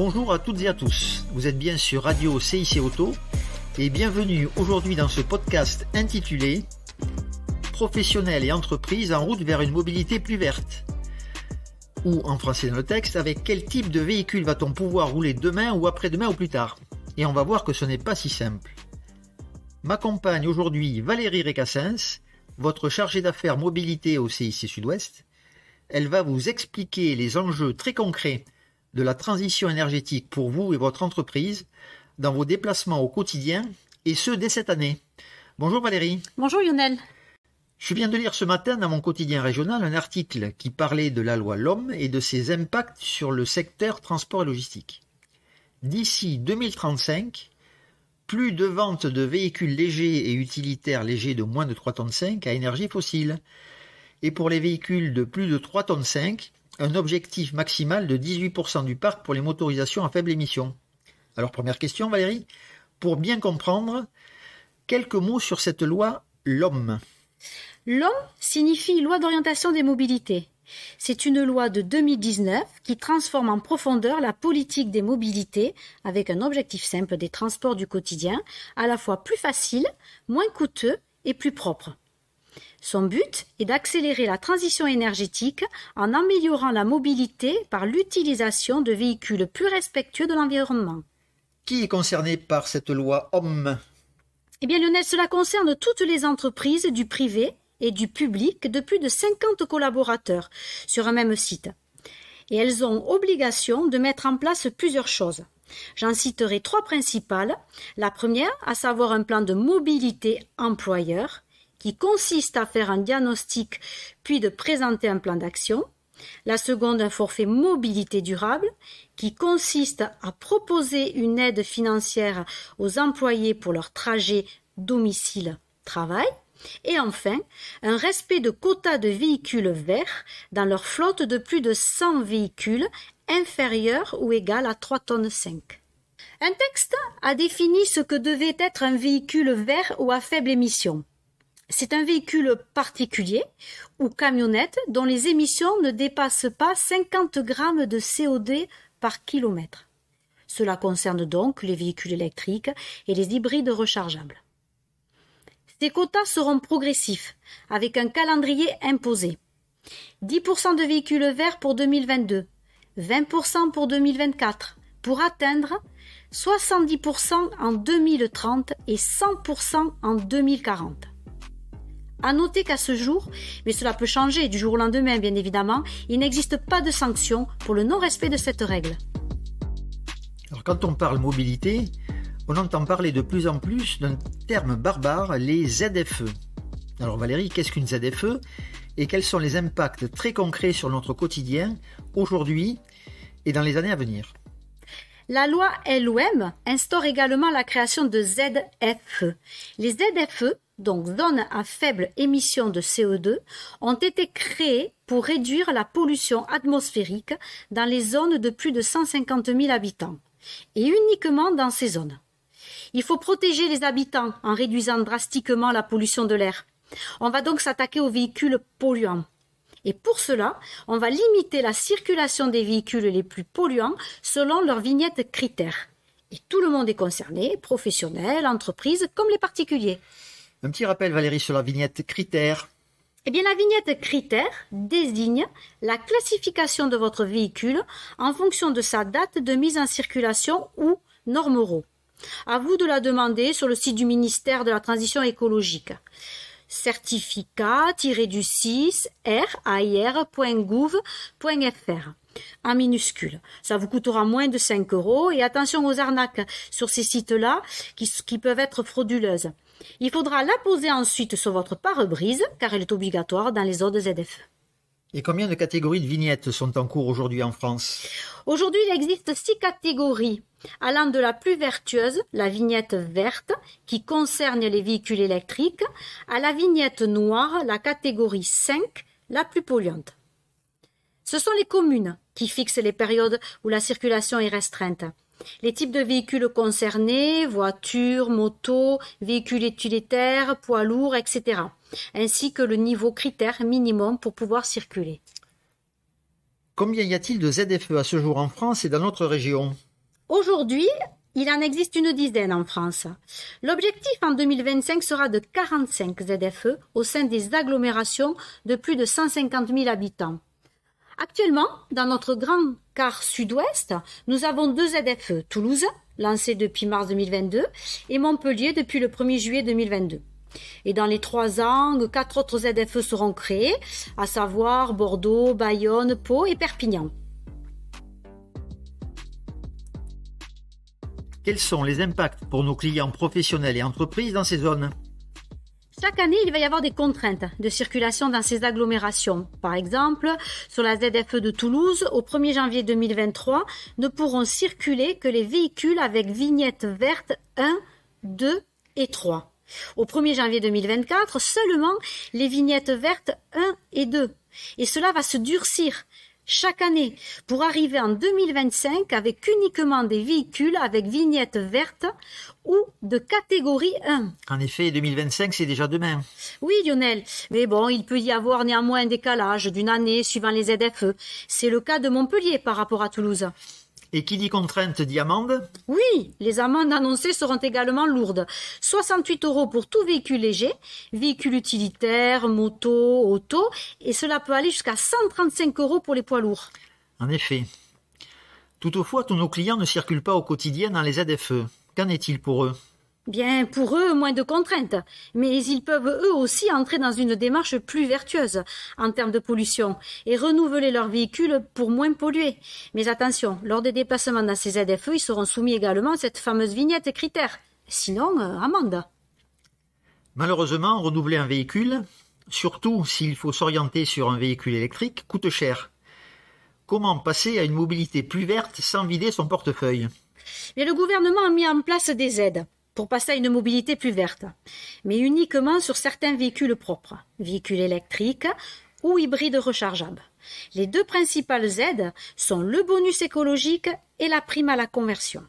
Bonjour à toutes et à tous, vous êtes bien sur Radio CIC Auto et bienvenue aujourd'hui dans ce podcast intitulé Professionnels et entreprises en route vers une mobilité plus verte. Ou en français dans le texte, avec quel type de véhicule va-t-on pouvoir rouler demain ou après-demain ou plus tard? Et on va voir que ce n'est pas si simple. M'accompagne aujourd'hui Valérie Récassens, votre chargée d'affaires mobilité au CIC Sud-Ouest. Elle va vous expliquer les enjeux très concrets de la transition énergétique pour vous et votre entreprise dans vos déplacements au quotidien, et ce dès cette année. Bonjour Valérie. Bonjour Lionel. Je viens de lire ce matin dans mon quotidien régional un article qui parlait de la loi LOM et de ses impacts sur le secteur transport et logistique. D'ici 2035, plus de ventes de véhicules légers et utilitaires légers de moins de 3,5 tonnes à énergie fossile. Et pour les véhicules de plus de 3,5 tonnes, un objectif maximal de 18% du parc pour les motorisations à faible émission. Alors première question Valérie, pour bien comprendre, quelques mots sur cette loi LOM. LOM signifie Loi d'orientation des mobilités. C'est une loi de 2019 qui transforme en profondeur la politique des mobilités avec un objectif simple des transports du quotidien, à la fois plus facile, moins coûteux et plus propre. Son but est d'accélérer la transition énergétique en améliorant la mobilité par l'utilisation de véhicules plus respectueux de l'environnement. Qui est concerné par cette loi LOM ? Eh bien Lionel, cela concerne toutes les entreprises du privé et du public de plus de 50 collaborateurs sur un même site. Et elles ont obligation de mettre en place plusieurs choses. J'en citerai 3 principales. La première, à savoir un plan de mobilité employeur, qui consiste à faire un diagnostic puis de présenter un plan d'action. La seconde, un forfait mobilité durable, qui consiste à proposer une aide financière aux employés pour leur trajet domicile-travail. Et enfin, un respect de quotas de véhicules verts dans leur flotte de plus de 100 véhicules inférieurs ou égal à 3,5 tonnes. Un texte a défini ce que devait être un véhicule vert ou à faible émission. C'est un véhicule particulier ou camionnette dont les émissions ne dépassent pas 50 grammes de CO2 par kilomètre. Cela concerne donc les véhicules électriques et les hybrides rechargeables. Ces quotas seront progressifs, avec un calendrier imposé. 10% de véhicules verts pour 2022, 20% pour 2024, pour atteindre 70% en 2030 et 100% en 2040. À noter qu'à ce jour, mais cela peut changer du jour au lendemain bien évidemment, il n'existe pas de sanction pour le non-respect de cette règle. Alors quand on parle mobilité, on entend parler de plus en plus d'un terme barbare, les ZFE. Alors Valérie, qu'est-ce qu'une ZFE et quels sont les impacts très concrets sur notre quotidien aujourd'hui et dans les années à venir? La loi LOM instaure également la création de ZFE. Les ZFE, donc zones à faible émission de CO2, ont été créées pour réduire la pollution atmosphérique dans les zones de plus de 150 000 habitants, et uniquement dans ces zones. Il faut protéger les habitants en réduisant drastiquement la pollution de l'air. On va donc s'attaquer aux véhicules polluants. Et pour cela, on va limiter la circulation des véhicules les plus polluants selon leur vignette critères. Et tout le monde est concerné, professionnels, entreprises, comme les particuliers. Un petit rappel Valérie sur la vignette critères. Eh bien, la vignette critères désigne la classification de votre véhicule en fonction de sa date de mise en circulation ou normes Euro. À vous de la demander sur le site du ministère de la Transition écologique. Certificat-du-6 rair.gouv.fr en minuscule. Ça vous coûtera moins de 5 € et attention aux arnaques sur ces sites-là qui peuvent être frauduleuses. Il faudra la poser ensuite sur votre pare-brise car elle est obligatoire dans les zones ZFE. Et combien de catégories de vignettes sont en cours aujourd'hui en France? Aujourd'hui, il existe 6 catégories, allant de la plus vertueuse, la vignette verte, qui concerne les véhicules électriques, à la vignette noire, la catégorie 5, la plus polluante. Ce sont les communes qui fixent les périodes où la circulation est restreinte. Les types de véhicules concernés, voitures, motos, véhicules utilitaires, poids lourds, etc. ainsi que le niveau critère minimum pour pouvoir circuler. Combien y a-t-il de ZFE à ce jour en France et dans notre région? Aujourd'hui, il en existe une dizaine en France. L'objectif en 2025 sera de 45 ZFE au sein des agglomérations de plus de 150 000 habitants. Actuellement, dans notre grand quart sud-ouest, nous avons 2 ZFE, Toulouse, lancé depuis mars 2022, et Montpellier depuis le 1er juillet 2022. Et dans les 3 ans, 4 autres ZFE seront créés, à savoir Bordeaux, Bayonne, Pau et Perpignan. Quels sont les impacts pour nos clients professionnels et entreprises dans ces zones ? Chaque année, il va y avoir des contraintes de circulation dans ces agglomérations. Par exemple, sur la ZFE de Toulouse, au 1er janvier 2023, ne pourront circuler que les véhicules avec vignette verte 1, 2 et 3. Au 1er janvier 2024, seulement les vignettes vertes 1 et 2. Et cela va se durcir chaque année pour arriver en 2025 avec uniquement des véhicules avec vignette verte ou de catégorie 1. En effet, 2025, c'est déjà demain. Oui, Lionel, mais bon, il peut y avoir néanmoins un décalage d'une année suivant les ZFE. C'est le cas de Montpellier par rapport à Toulouse. Et qui dit contrainte dit amende ? Oui, les amendes annoncées seront également lourdes. 68 € pour tout véhicule léger, véhicule utilitaire, moto, auto, et cela peut aller jusqu'à 135 € pour les poids lourds. En effet. Toutefois, tous nos clients ne circulent pas au quotidien dans les ZFE. Qu'en est-il pour eux ? Bien, pour eux, moins de contraintes. Mais ils peuvent eux aussi entrer dans une démarche plus vertueuse en termes de pollution et renouveler leur véhicule pour moins polluer. Mais attention, lors des déplacements dans ces ZFE, ils seront soumis également à cette fameuse vignette critère. Sinon, amende. Malheureusement, renouveler un véhicule, surtout s'il faut s'orienter sur un véhicule électrique, coûte cher. Comment passer à une mobilité plus verte sans vider son portefeuille ? Mais le gouvernement a mis en place des aides pour passer à une mobilité plus verte, mais uniquement sur certains véhicules propres, véhicules électriques ou hybrides rechargeables. Les 2 principales aides sont le bonus écologique et la prime à la conversion.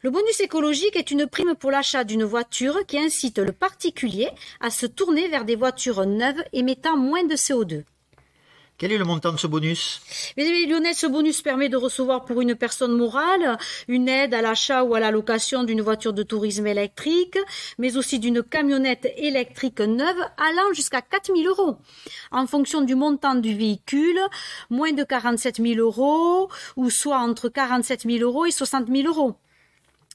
Le bonus écologique est une prime pour l'achat d'une voiture qui incite le particulier à se tourner vers des voitures neuves émettant moins de CO2. Quel est le montant de ce bonus ? Mais Lionel, ce bonus permet de recevoir pour une personne morale une aide à l'achat ou à la location d'une voiture de tourisme électrique, mais aussi d'une camionnette électrique neuve allant jusqu'à 4 000 €. En fonction du montant du véhicule, moins de 47 000 € ou soit entre 47 000 € et 60 000 €.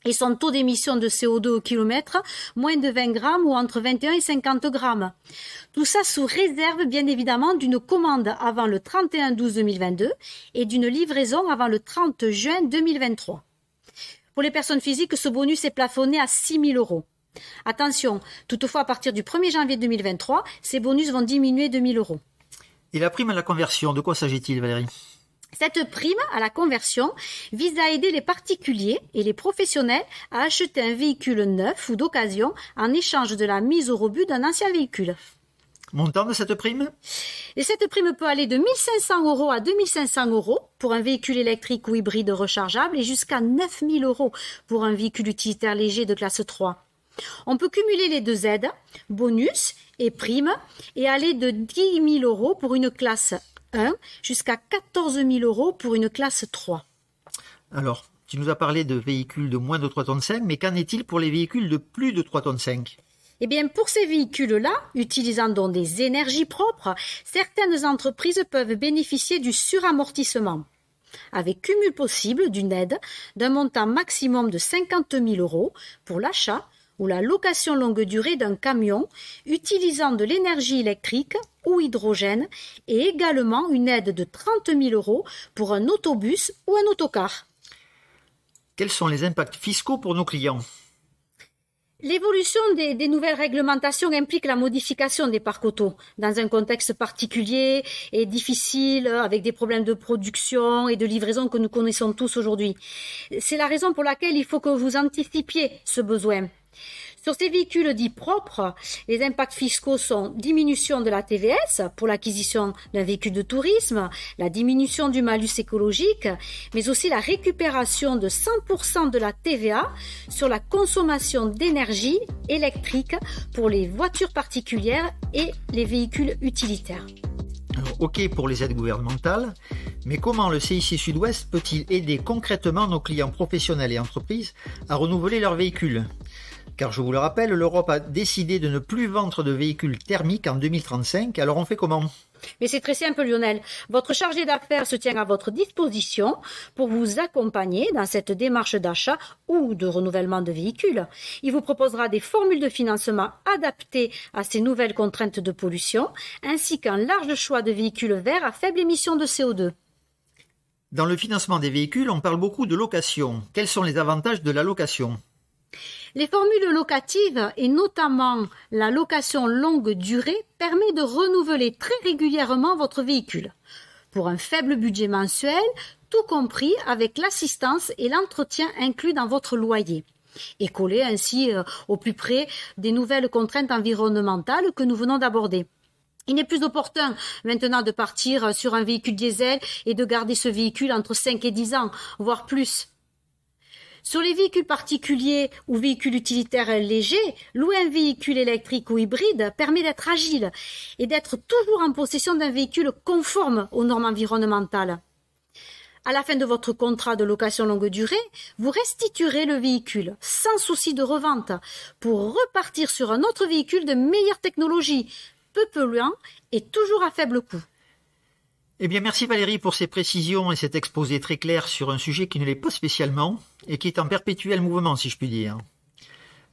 Et son taux d'émission de CO2 au kilomètre, moins de 20 grammes ou entre 21 et 50 grammes. Tout ça sous réserve, bien évidemment, d'une commande avant le 31/12/2022 et d'une livraison avant le 30 juin 2023. Pour les personnes physiques, ce bonus est plafonné à 6 000 €. Attention, toutefois, à partir du 1er janvier 2023, ces bonus vont diminuer de 1 000 €. Et la prime à la conversion, de quoi s'agit-il, Valérie ? Cette prime à la conversion vise à aider les particuliers et les professionnels à acheter un véhicule neuf ou d'occasion en échange de la mise au rebut d'un ancien véhicule. Montant de cette prime ? Et cette prime peut aller de 1 500 € à 2 500 € pour un véhicule électrique ou hybride rechargeable et jusqu'à 9 000 € pour un véhicule utilitaire léger de classe 3. On peut cumuler les 2 aides, bonus et prime, et aller de 10 000 € pour une classe 1 jusqu'à 14 000 € pour une classe 3. Alors, tu nous as parlé de véhicules de moins de 3,5 tonnes, mais qu'en est-il pour les véhicules de plus de 3,5 tonnes ? Eh bien, pour ces véhicules-là, utilisant donc des énergies propres, certaines entreprises peuvent bénéficier du suramortissement, avec cumul possible d'une aide d'un montant maximum de 50 000 € pour l'achat ou la location longue durée d'un camion utilisant de l'énergie électrique ou hydrogène et également une aide de 30 000 € pour un autobus ou un autocar. Quels sont les impacts fiscaux pour nos clients ? L'évolution des nouvelles réglementations implique la modification des parcs auto dans un contexte particulier et difficile avec des problèmes de production et de livraison que nous connaissons tous aujourd'hui. C'est la raison pour laquelle il faut que vous anticipiez ce besoin. Sur ces véhicules dits propres, les impacts fiscaux sont diminution de la TVS pour l'acquisition d'un véhicule de tourisme, la diminution du malus écologique, mais aussi la récupération de 100% de la TVA sur la consommation d'énergie électrique pour les voitures particulières et les véhicules utilitaires. Alors, OK pour les aides gouvernementales, Mais comment le CIC Sud-Ouest peut-il aider concrètement nos clients professionnels et entreprises à renouveler leurs véhicules ? Car je vous le rappelle, l'Europe a décidé de ne plus vendre de véhicules thermiques en 2035, alors on fait comment ? Mais c'est très simple, Lionel. Votre chargé d'affaires se tient à votre disposition pour vous accompagner dans cette démarche d'achat ou de renouvellement de véhicules. Il vous proposera des formules de financement adaptées à ces nouvelles contraintes de pollution, ainsi qu'un large choix de véhicules verts à faible émission de CO2. Dans le financement des véhicules, on parle beaucoup de location. Quels sont les avantages de la location ? Les formules locatives, et notamment la location longue durée, permet de renouveler très régulièrement votre véhicule, pour un faible budget mensuel, tout compris avec l'assistance et l'entretien inclus dans votre loyer, et coller ainsi au plus près des nouvelles contraintes environnementales que nous venons d'aborder. Il n'est plus opportun maintenant de partir sur un véhicule diesel et de garder ce véhicule entre 5 et 10 ans, voire plus. Sur les véhicules particuliers ou véhicules utilitaires légers, louer un véhicule électrique ou hybride permet d'être agile et d'être toujours en possession d'un véhicule conforme aux normes environnementales. À la fin de votre contrat de location longue durée, vous restituerez le véhicule sans souci de revente pour repartir sur un autre véhicule de meilleure technologie, peu polluant et toujours à faible coût. Eh bien, merci Valérie pour ces précisions et cet exposé très clair sur un sujet qui ne l'est pas spécialement et qui est en perpétuel mouvement, si je puis dire.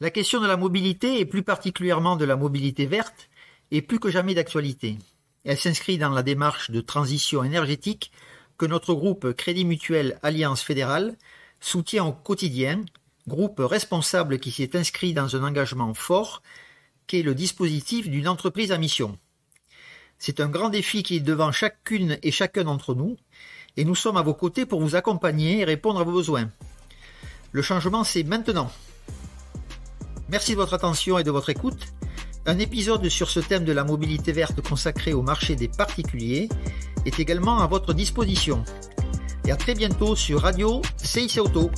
La question de la mobilité, et plus particulièrement de la mobilité verte, est plus que jamais d'actualité. Elle s'inscrit dans la démarche de transition énergétique que notre groupe Crédit Mutuel Alliance Fédérale soutient au quotidien, groupe responsable qui s'est inscrit dans un engagement fort qu'est le dispositif d'une entreprise à mission. C'est un grand défi qui est devant chacune et chacun d'entre nous, et nous sommes à vos côtés pour vous accompagner et répondre à vos besoins. Le changement, c'est maintenant. Merci de votre attention et de votre écoute. Un épisode sur ce thème de la mobilité verte consacré au marché des particuliers est également à votre disposition. Et à très bientôt sur Radio CIC Auto.